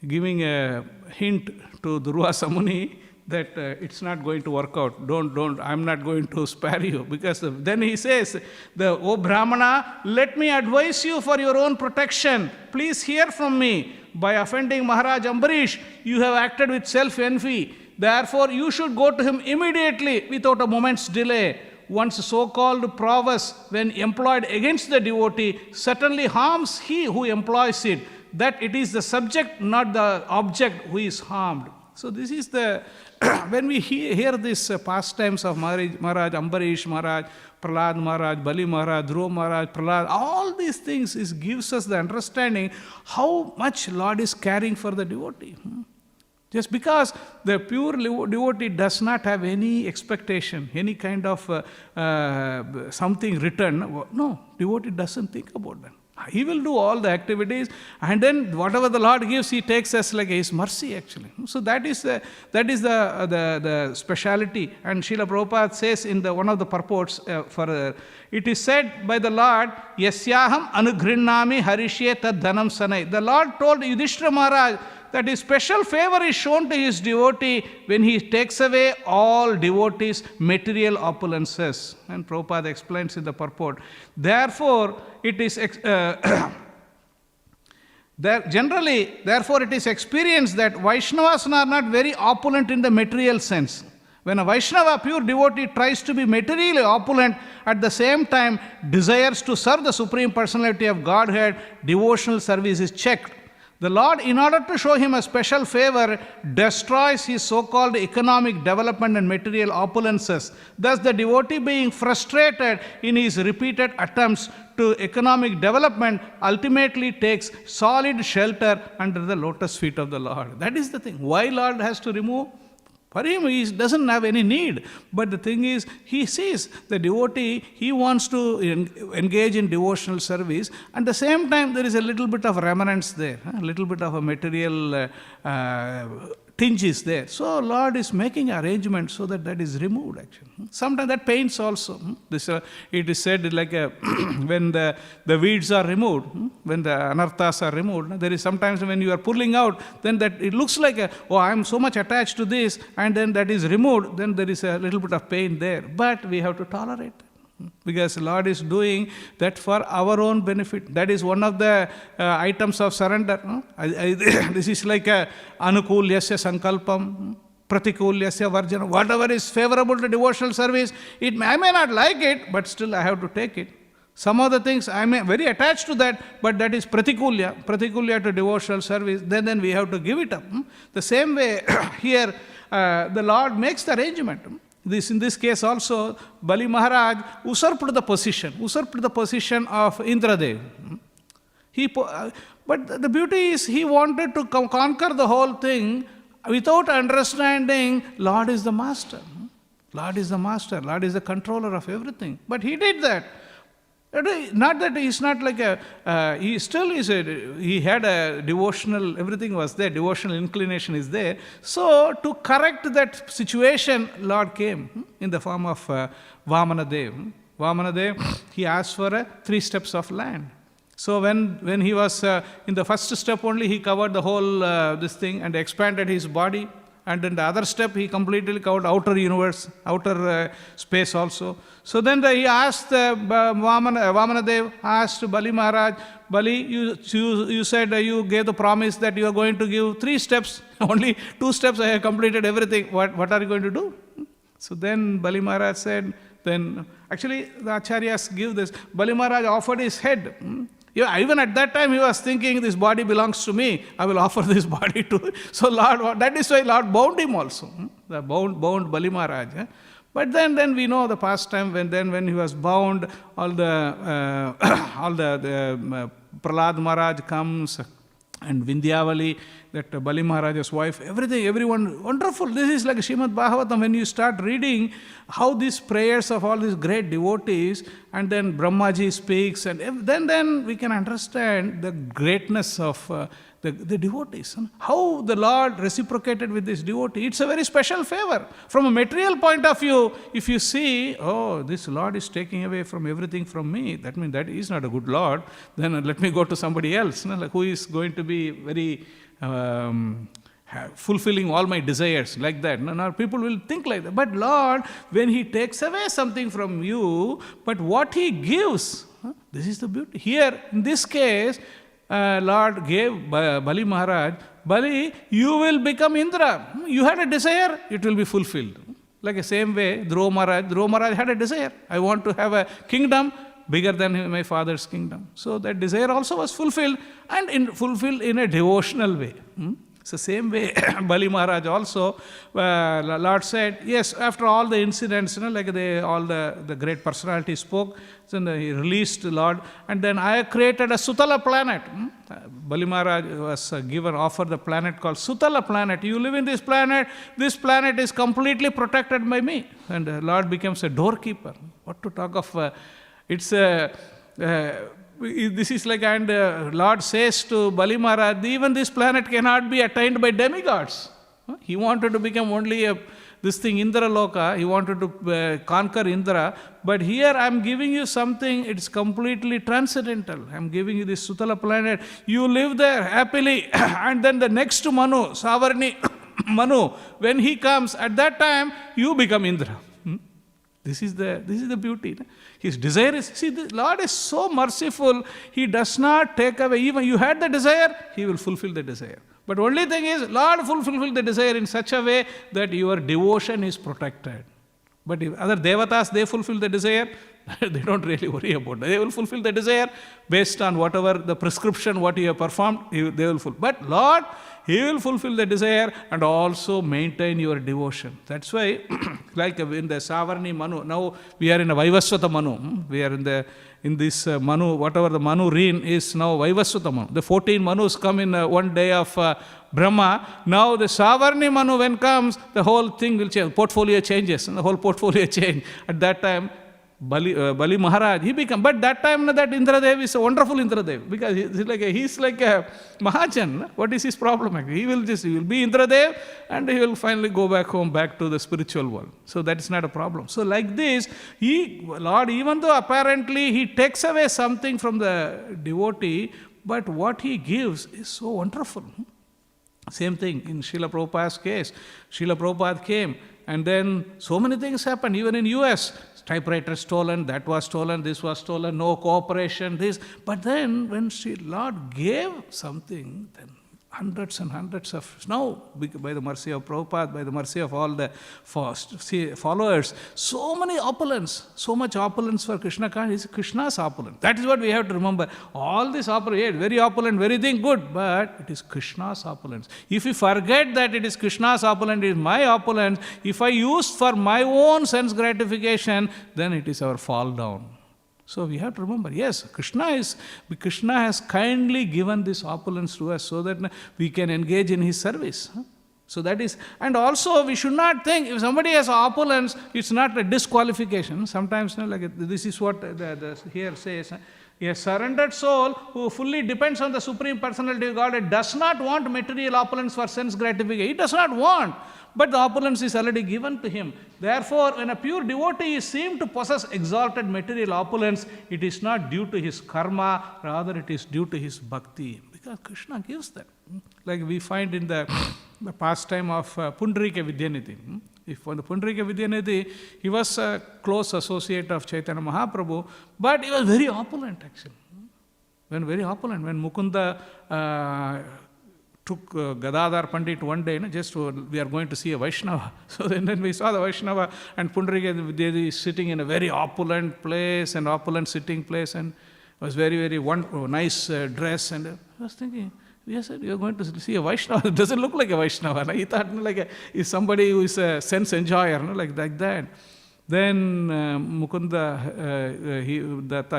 giving a hint to Durvasa Muni that it's not going to work out. Don't, I'm not going to spare you. Because then he says, O Brahmana, let me advise you for your own protection. Please hear from me. By offending Maharaj Ambarish, you have acted with self-envy. Therefore, you should go to him immediately without a moment's delay. One's so-called prowess, when employed against the devotee, certainly harms he who employs it. That it is the subject, not the object, who is harmed. So this is the, when we hear these pastimes of Maharaj, Ambarish Maharaj, Prahlad Maharaj, Bali Maharaj, Dhruva Maharaj, Prahlad, all these things gives us the understanding how much Lord is caring for the devotee. Just because the pure devotee does not have any expectation, any kind of something written, no, devotee doesn't think about that. He will do all the activities, and then whatever the Lord gives, He takes as like His mercy actually. So that is the speciality. And Srila Prabhupada says in one of the purports further, it is said by the Lord, Yasyaham anugrinnami harishye tad dhanam sanai. The Lord told Yudhishthira Maharaj that his special favor is shown to his devotee when he takes away all devotees' material opulences. And Prabhupada explains in the purport. Therefore, it is therefore it is experienced that Vaishnavas are not very opulent in the material sense. When a Vaishnava, pure devotee, tries to be materially opulent, at the same time desires to serve the Supreme Personality of Godhead, devotional service is checked. The Lord, in order to show him a special favor, destroys his so-called economic development and material opulences. Thus, the devotee, being frustrated in his repeated attempts to economic development, ultimately takes solid shelter under the lotus feet of the Lord. That is the thing. Why Lord has to remove? For him, he doesn't have any need. But the thing is, he sees the devotee, he wants to engage in devotional service. At the same time, there is a little bit of remanence there, a little bit of a material tinge is there. So Lord is making arrangements so that that is removed actually. Sometimes that pains also. This, it is said like when the weeds are removed, when the anarthas are removed, there is sometimes when you are pulling out, then that it looks like, I am so much attached to this, and then that is removed, then there is a little bit of pain there. But we have to tolerate it. Because Lord is doing that for our own benefit. That is one of the items of surrender. No? This is like a anukulyasya sankalpam, pratikulyasya varjana. Whatever is favorable to devotional service, I may not like it, but still I have to take it. Some of the things I am very attached to that, but that is pratikulya to devotional service. Then we have to give it up. The same way here, the Lord makes the arrangement. In this case also, Bali Maharaj usurped the position of Indradev. But the beauty is he wanted to conquer the whole thing without understanding Lord is the master. Lord is the master. Lord is the controller of everything. But he did that. Not that he's not like he still is he had a devotional, everything was there, devotional inclination is there. So to correct that situation, Lord came in the form of Vamanadev. Vamanadev, he asked for 3 steps of land. So when he was in the first step only, he covered the whole this thing and expanded his body. And in the other step, he completely covered outer universe, outer space also. So then he asked, Vamanadev asked Bali Maharaj, Bali, you said you gave the promise that you are going to give 3 steps. Only 2 steps I have completed everything. What are you going to do? So then Bali Maharaj said, actually the Acharyas give this. Bali Maharaj offered his head. Even at that time, he was thinking, this body belongs to me. I will offer this body to. So Lord, that is why Lord bound him also. The bound Bali Maharaj. But then we know the past time when he was bound, all the Prahlad Maharaj comes and Vindhyavali, that Bali Maharaj's wife, everyone, wonderful. This is like Śrīmad Bhāgavatam. When you start reading how these prayers of all these great devotees, and then Brahmaji speaks, and then we can understand the greatness of the devotees. How the Lord reciprocated with this devotee. It's a very special favor. From a material point of view, if you see, this Lord is taking away from everything from me, that means that is not a good Lord, then let me go to somebody else, who is going to be very fulfilling all my desires, like that. Now people will think like that. But Lord, when He takes away something from you, but what He gives, this is the beauty. Here, in this case, Lord gave Bali Maharaj, Bali, you will become Indra. You had a desire, it will be fulfilled. Like the same way, Dhruva Maharaj had a desire. I want to have a kingdom bigger than my father's kingdom. So that desire also was fulfilled, and fulfilled in a devotional way. So same way, Bali Maharaj also, Lord said, yes, after all the incidents, like all the great personalities spoke, so he released Lord, and then I created a Sutala planet. Bali Maharaj was offered the planet called Sutala planet. You live in this planet is completely protected by me. And Lord becomes a doorkeeper. What to talk of, this is like, and Lord says to Bali Maharaj, even this planet cannot be attained by demigods. He wanted to become only this thing, Indra Loka, he wanted to conquer Indra. But here I am giving you something, it's completely transcendental. I am giving you this Sutala planet. You live there happily. And then the next Manu, Savarni Manu, when he comes, at that time, you become Indra. This is the beauty. His desire is, see, the Lord is so merciful, He does not take away. Even you had the desire, He will fulfill the desire. But only thing is, Lord will fulfill the desire in such a way that your devotion is protected. But if other devatas, they fulfill the desire, they don't really worry about it. They will fulfill the desire based on whatever the prescription, what you have performed, they will fulfill. But Lord, He will fulfill the desire and also maintain your devotion. That's why, like in the Savarni Manu, now we are in a Vaivasvata Manu. We are in this Manu, whatever the Manu reign is now Vaivasvata Manu. The 14 Manus come in one day of Brahma. Now the Savarni Manu when comes, the whole thing will change. Portfolio changes, and the whole portfolio change. At that time, Bali Maharaj, he became, but that time that Indradev is a wonderful Indradev, because he's like a Mahajan. What is his problem? He will be Indradev and he will finally go back home, back to the spiritual world. So that is not a problem. So like this, Lord, even though apparently He takes away something from the devotee, but what He gives is so wonderful. Same thing in Srila Prabhupada's case. Srila Prabhupada came and then so many things happened, even in US. Typewriter stolen, that was stolen, this was stolen, no cooperation, this. But then when Lord gave something, then hundreds and hundreds of, now by the mercy of Prabhupada, by the mercy of all the followers, so many opulence, so much opulence for Krishna is Krishna's opulence. That is what we have to remember. All this opulence, very opulent, very thing good, but it is Krishna's opulence. If we forget that it is Krishna's opulence, it is my opulence, if I use for my own sense gratification, then it is our fall down. So we have to remember, yes, Krishna has kindly given this opulence to us so that we can engage in His service. So that is, and also we should not think, if somebody has opulence, it's not a disqualification. Sometimes, like this is what the here says, a surrendered soul who fully depends on the Supreme Personality of Godhead does not want material opulence for sense gratification. He does not want. But the opulence is already given to him. Therefore, when a pure devotee is seen to possess exalted material opulence, it is not due to his karma, rather it is due to his bhakti. Because Krishna gives that. Like we find in the pastime of Pundarika Vidyanidhi. If for the Pundarika Vidyanidhi, he was a close associate of Chaitanya Mahaprabhu, but he was very opulent actually. Very opulent. When Mukunda took Gadadhar Pandit one day, we are going to see a Vaishnava. So then we saw the Vaishnava and Pundarika Vidyanidhi sitting in a very opulent place and opulent sitting place, and was very, very nice dress. And I was thinking, we said, you are going to see a Vaishnava. It doesn't look like a Vaishnava. He thought is somebody who is a sense enjoyer, like that. Then Mukunda,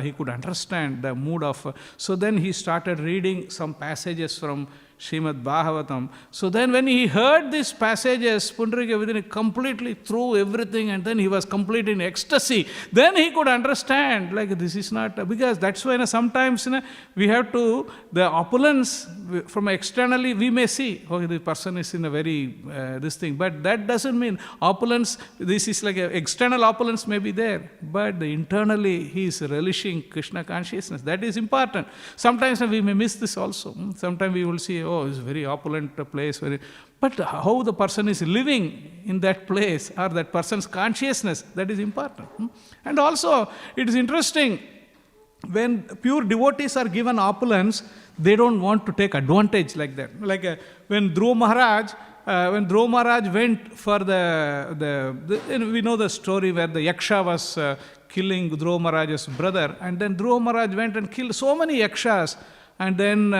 he could understand the mood of... So then he started reading some passages from Śrīmad Bhāgavatam. So then when he heard these passages, Pundarika Vidyanidhi completely threw everything, and then he was completely in ecstasy. Then he could understand, this is not... Because that's why sometimes we have to... The opulence, from externally we may see, okay, the person is in a very... this thing. But that doesn't mean opulence, this is like an external opulence may be there. But internally he is relishing Krishna consciousness. That is important. Sometimes we may miss this also. Sometimes we will see, it's a very opulent place. But how the person is living in that place or that person's consciousness, that is important. And also, it is interesting, when pure devotees are given opulence, they don't want to take advantage like that. When Dhruva Maharaj went for we know the story where the Yaksha was killing Dhruva Maharaj's brother, and then Dhruva Maharaj went and killed so many Yakshas, and then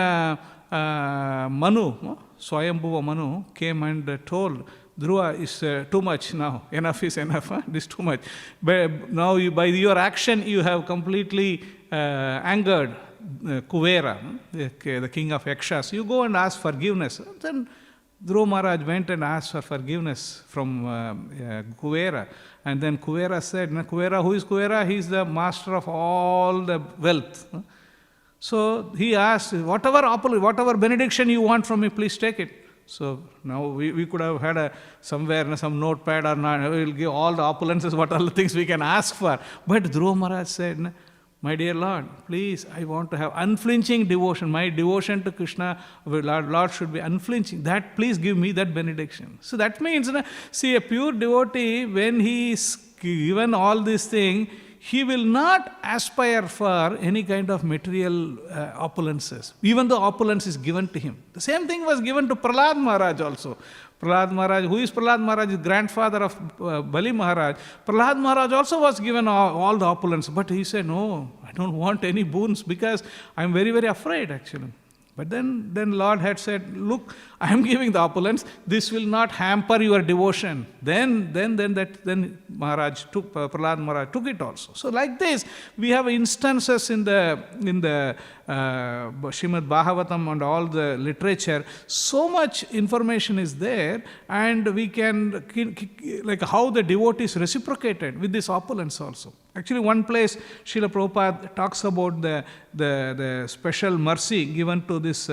Manu, Swayambhuva Manu, came and told, Dhruva is too much now, enough is enough, this is too much. But now by your action you have completely angered Kuvera, the king of Yakshas. You go and ask forgiveness. Then Dhruva Maharaj went and asked for forgiveness from Kuvera. And then Kuvera said, Kuvera, who is Kuvera? He is the master of all the wealth. So he asked, whatever benediction you want from me, please take it. So now we could have had somewhere some notepad or not, we will give all the opulences, what all the things we can ask for. But Dhruva Maharaj said, my dear Lord, please, I want to have unflinching devotion. My devotion to Krishna, Lord should be unflinching. That, please give me that benediction. So that means, see, a pure devotee, when he is given all these things, he will not aspire for any kind of material opulences, even though opulence is given to him. The same thing was given to Prahlad Maharaj also. Prahlad Maharaj, who is Prahlad Maharaj, is grandfather of Bali Maharaj. Prahlad Maharaj also was given all the opulence, but he said, no, I don't want any boons because I am very, very afraid actually. But then Lord had said, look, I am giving the opulence, this will not hamper your devotion. Then Maharaj took, Prahlad Maharaj took it also. So like this, we have instances in the Śrīmad Bhāgavatam and all the literature, so much information is there, and we can, like how the devotees reciprocated with this opulence also. Actually, one place Srila Prabhupada talks about the special mercy given to this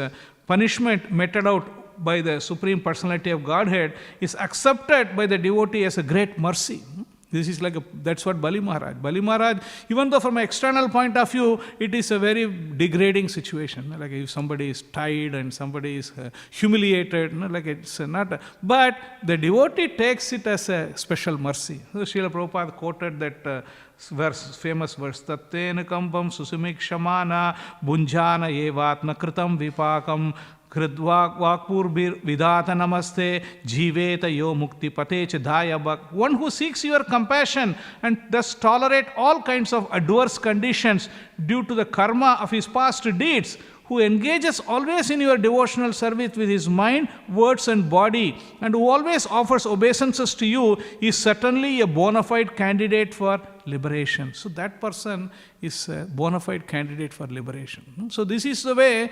punishment meted out by the Supreme Personality of Godhead is accepted by the devotee as a great mercy. This is that's what Bali Maharaj, even though from an external point of view, it is a very degrading situation. Like if somebody is tied and somebody is humiliated, it's not. But the devotee takes it as a special mercy. So Srila Prabhupada quoted that famous verse, Tattena kampam susumikṣamana bunjana evatma kritam vipakam Kridvakpur vidata namaste jiveta yo mukti pate chadaya bhak. One who seeks your compassion and thus tolerate all kinds of adverse conditions due to the karma of his past deeds, who engages always in your devotional service with his mind, words and body, and who always offers obeisances to you, is certainly a bona fide candidate for liberation. So that person is a bona fide candidate for liberation. So this is the way,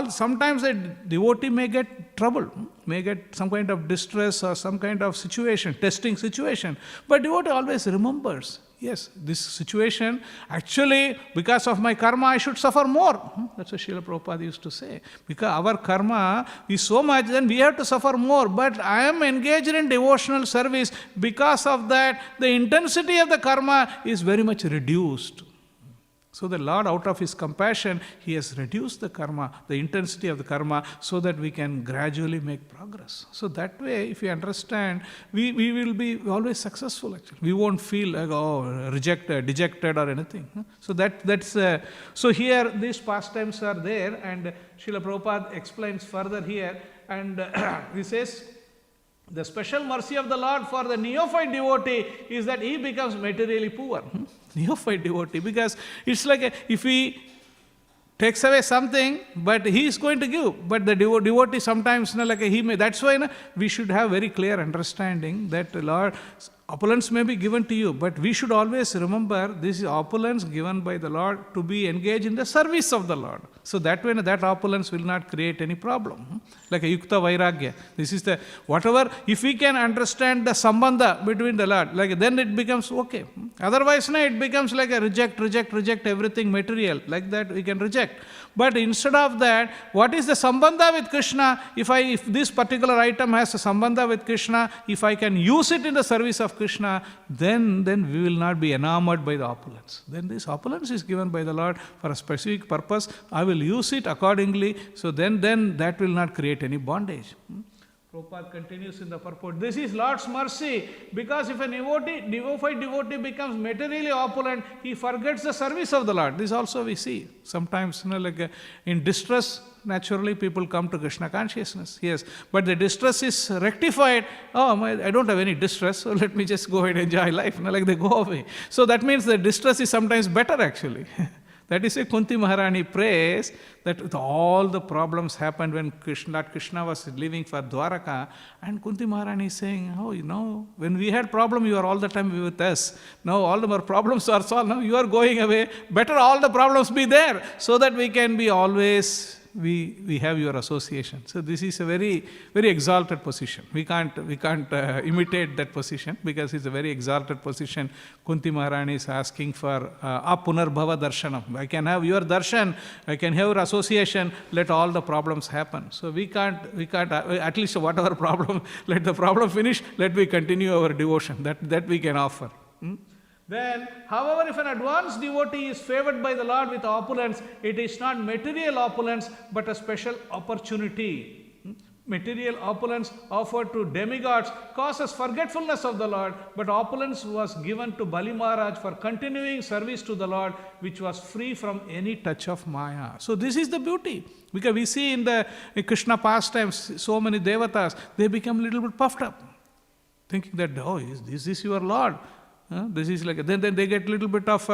sometimes a devotee may get trouble, may get some kind of distress or some kind of situation, testing situation. But devotee always remembers, yes, this situation, actually, because of my karma, I should suffer more. That's what Srila Prabhupada used to say. Because our karma is so much, then we have to suffer more. But I am engaged in devotional service. Because of that, the intensity of the karma is very much reduced. So the Lord, out of His compassion, He has reduced the karma, the intensity of the karma, so that we can gradually make progress. So that way, if we understand, we will be always successful actually. We won't feel like, rejected, dejected or anything. So so here these pastimes are there, and Srila Prabhupada explains further here, and he says, the special mercy of the Lord for the neophyte devotee is that he becomes materially poor. Neophyte devotee, because it's like if he takes away something, but he is going to give. But the devotee sometimes, that's why we should have very clear understanding that Lord, opulence may be given to you, but we should always remember this is opulence given by the Lord to be engaged in the service of the Lord. So that way, that opulence will not create any problem. Like a yukta vairagya. This is whatever, if we can understand the sambandha between the Lord, then it becomes okay. Otherwise, it becomes like a reject everything material. Like that we can reject. But instead of that, what is the sambandha with Krishna? If this particular item has a sambandha with Krishna, if I can use it in the service of Krishna, then we will not be enamored by the opulence. Then this opulence is given by the Lord for a specific purpose. I will use it accordingly. So then that will not create any bondage. Prabhupada continues in the purport. This is Lord's mercy, because if a neophyte devotee becomes materially opulent, he forgets the service of the Lord. This also we see. Sometimes, in distress, naturally people come to Krishna consciousness. Yes, but the distress is rectified. I don't have any distress, so let me just go ahead and enjoy life. They go away. So that means the distress is sometimes better actually. That is why Kunti Maharani prays that all the problems happened when Lord Krishna was living for Dwaraka, and Kunti Maharani is saying, when we had problem, you are all the time with us. Now all the more problems are solved. Now you are going away. Better all the problems be there, so that we can be always we have your association. So this is a very, very exalted position. We can't imitate that position because it's a very exalted position. Kunti Maharani is asking for apunarbhava darshanam. I can have your darshan, I can have your association, let all the problems happen. So we can't, at least whatever problem, let the problem finish, let me continue our devotion. That we can offer. Then, however, if an advanced devotee is favored by the Lord with opulence, it is not material opulence, but a special opportunity. Material opulence offered to demigods causes forgetfulness of the Lord, but opulence was given to Bali Maharaj for continuing service to the Lord, which was free from any touch of Maya. So this is the beauty. Because we see in the Krishna pastimes, so many devatas, they become a little bit puffed up, thinking that, oh, is this your Lord? This is like, then they get a little bit of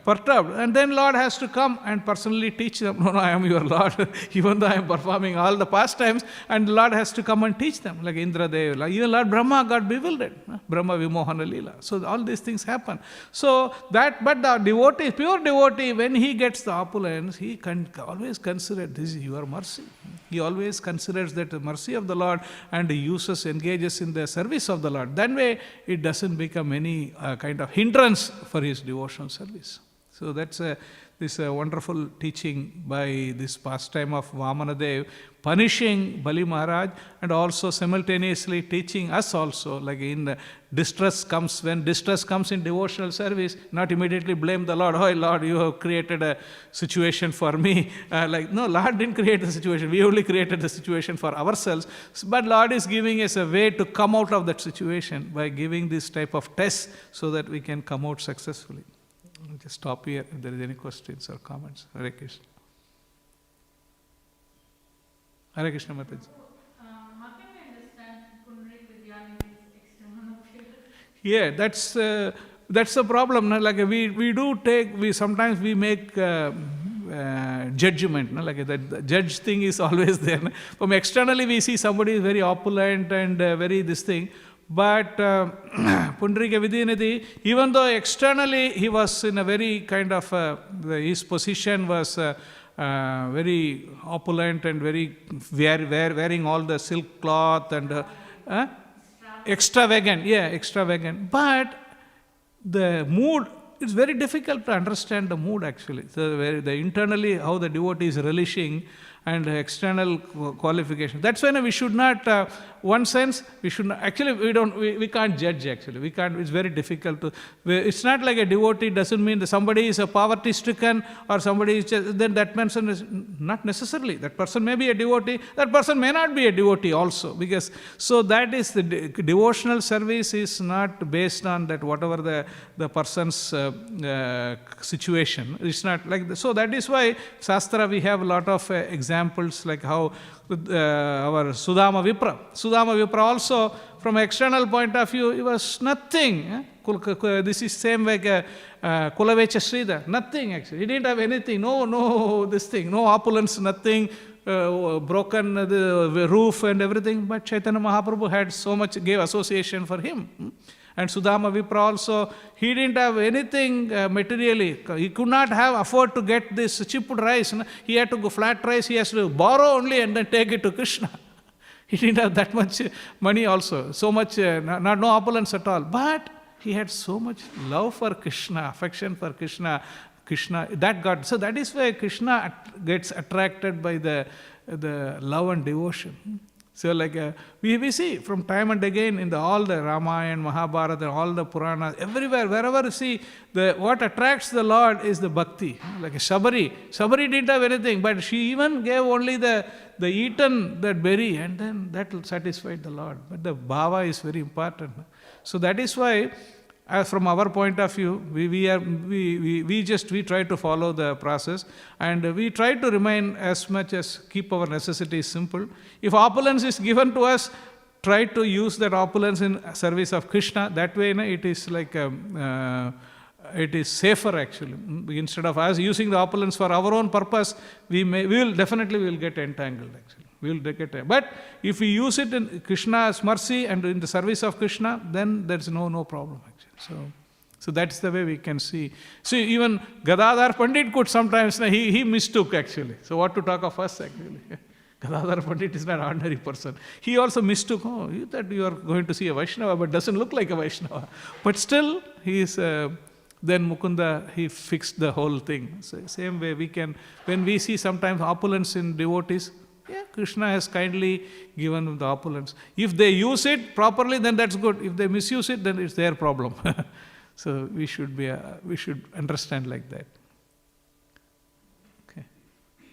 perturbed. And then Lord has to come and personally teach them, no, I am your Lord, even though I am performing all the pastimes, and Lord has to come and teach them, like Indra Dev, like even Lord Brahma got bewildered, Brahma Vimohana Leela. So all these things happen. So that, but the devotee, pure devotee, when he gets the opulence, he can always consider this is your mercy. He always considers that the mercy of the Lord and he engages in the service of the Lord. That way, it doesn't become any kind of hindrance for his devotional service. So that's this wonderful teaching by this pastime of Vamanadev, punishing Bali Maharaj and also simultaneously teaching us also, like in distress comes, when distress comes in devotional service, not immediately blame the Lord, oh Lord, you have created a situation for me. No, Lord didn't create the situation, we only created the situation for ourselves. But Lord is giving us a way to come out of that situation by giving this type of tests so that we can come out successfully. I'll just stop here if there is any questions or comments. Hare Krishna. Hare Krishna Mataji.
How can we understand Pundarik Vidyanim is external appearance?
Yeah, that's the problem. No? Like sometimes we make judgment. No? Like that judge thing is always there. No? From externally we see somebody is very opulent and very this thing. But Pundarika Vidyanidhi, even though externally he was in a very kind of, his position was very opulent and very wearing all the silk cloth and extravagant. But the mood, it's very difficult to understand the mood actually. So the internally how the devotee is relishing and external qualification. That's why we should not, one sense, we should not, actually we can't judge actually. We can't, it's very difficult to, it's not like a devotee doesn't mean that somebody is a poverty stricken or somebody is just, then that person is not necessarily. That person may be a devotee, that person may not be a devotee also. Because, so that is the devotional service is not based on that whatever the person's situation. It's not like, so that is why Shastra we have a lot of examples like how our Sudama Vipra also from external point of view, it was nothing. This is same like Kulavecha Sridhar, nothing actually. He didn't have anything, no this thing, no opulence, nothing, broken the roof and everything. But Chaitanya Mahaprabhu had so much, gave association for him. And Sudama Vipra also, he didn't have anything materially. He could not afford to get this cheap rice. He had to go flat rice, he has to borrow only and then take it to Krishna. He didn't have that much money also, so much, no opulence at all. But he had so much love for Krishna, affection for Krishna, that God. So that is why Krishna gets attracted by the love and devotion. So like we see from time and again in all the Ramayana, Mahabharata, all the Puranas, everywhere, wherever you see, what attracts the Lord is the bhakti. Like Sabari didn't have anything, but she even gave only the eaten that berry and then that satisfied the Lord. But the bhava is very important. So that is why, from our point of view, we try to follow the process and we try to remain as much as keep our necessities simple. If opulence is given to us, try to use that opulence in service of Krishna. That way, it is like it is safer actually. Instead of us using the opulence for our own purpose, we will definitely get entangled actually. But if we use it in Krishna's mercy and in the service of Krishna, then there is no problem actually. So that's the way we can see. See, even Gadadhar Pandit could sometimes, he mistook actually. So what to talk of us actually? Gadadhar Pandit is not an ordinary person. He also mistook, you thought you are going to see a Vaishnava, but doesn't look like a Vaishnava. But still, he is, then Mukunda, he fixed the whole thing. So same way we can, when we see sometimes opulence in devotees, Krishna has kindly given them the opulence. If they use it properly, then that's good. If they misuse it, then it's their problem. So we should understand like that.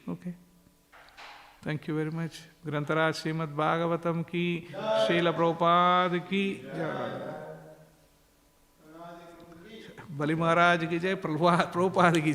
Okay. Thank you very much. Grantaraj Śrīmad Bhāgavatam ki, Srila Prabhupada ki jai. Bali Maharaj ki jai, Prabhupada ki jai.